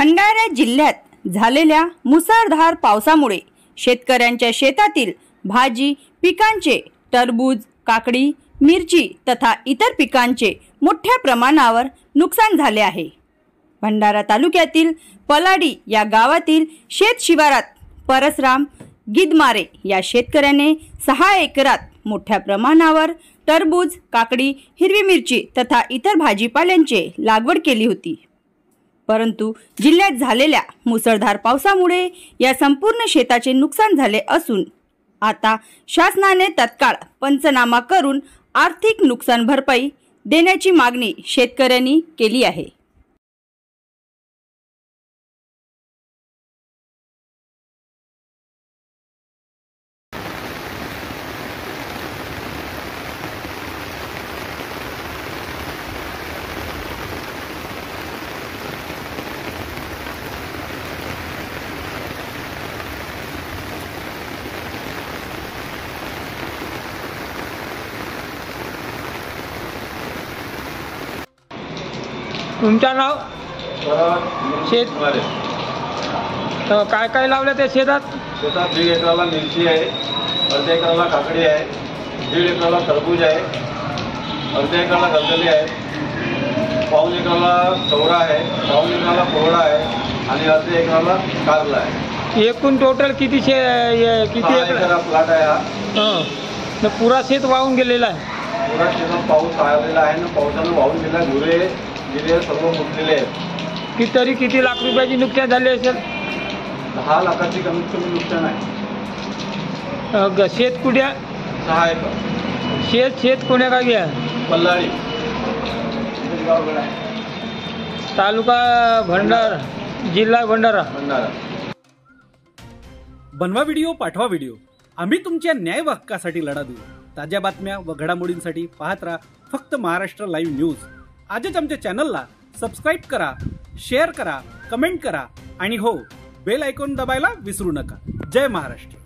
भंडारा जिल्ह्यात झालेल्या मुसळधार पावसामुळे शेतकऱ्यांच्या शेतातील भाजी पिकांचे, टरबूज, काकडी, मिरची तथा इतर पिकांचे मोठ्या प्रमाणावर नुकसान झाले आहे। भंडारा तालुक्यातील पलाडी या गावातील शेत शिवारात परसराम गिदमारे या शेतकऱ्याने 6 एकरात मोठ्या प्रमाणावर टरबूज, काकडी, हिरवी मिरची तथा इतर भाजीपाल्यांची लागवड केली होती। परंतु जिल्ह्यात झालेल्या मुसळधार पावसामुळे या संपूर्ण शेताचे नुकसान झाले असून आता शासनाने तत्काळ पंचनामा करून आर्थिक नुकसान भरपाई देण्याची मागणी शेतकऱ्यांनी केली आहे। तुमचं नाव? शेत काय काय लावलं त्या शेतात? 1.5 एकराला मिरची आहे, अर्ध्या एकराला काकडी आहे, 1.5 एकराला टरबूज आहे, अर्ध्या एकराला गलगली आहे, 1.5 एकराला चौरा आहे, 1.5 एकराला कोरडा आहे आणि अर्ध्या एकराला कारला आहे। एकूण टोटल किती एकर प्लॉट आहे हा। पुरा शेत वाहून गेलेला आहे। पुरा शेतात पाऊस आलेला आहे ना, पावसानं वाहून गेला, गुरे गिरे सर्व फुटलेले आहेत। किती लाख रुपयाची नुकसान झाले असेल? 10 लाखाची कमीत कमी नुकसान आहे। शेत कुठे? 6 एकर शेत कोण्या गावी आहे? पल्लाडी, तालुका भंडारा, जिल्हा भंडारा। बनवा व्हिडिओ, पाठवा व्हिडिओ, आम्ही तुमच्या न्याय व हक्कासाठी लढा देऊ। ताज्या बातम्या व घडामोडींसाठी पाहत राहा फक्त महाराष्ट्र लाईव्ह न्यूज। आजच आमच्या चॅनलला सबस्क्राईब करा, शेअर करा, कमेंट करा आणि हो, बेल आयकॉन दबायला विसरू नका। जय महाराष्ट्र।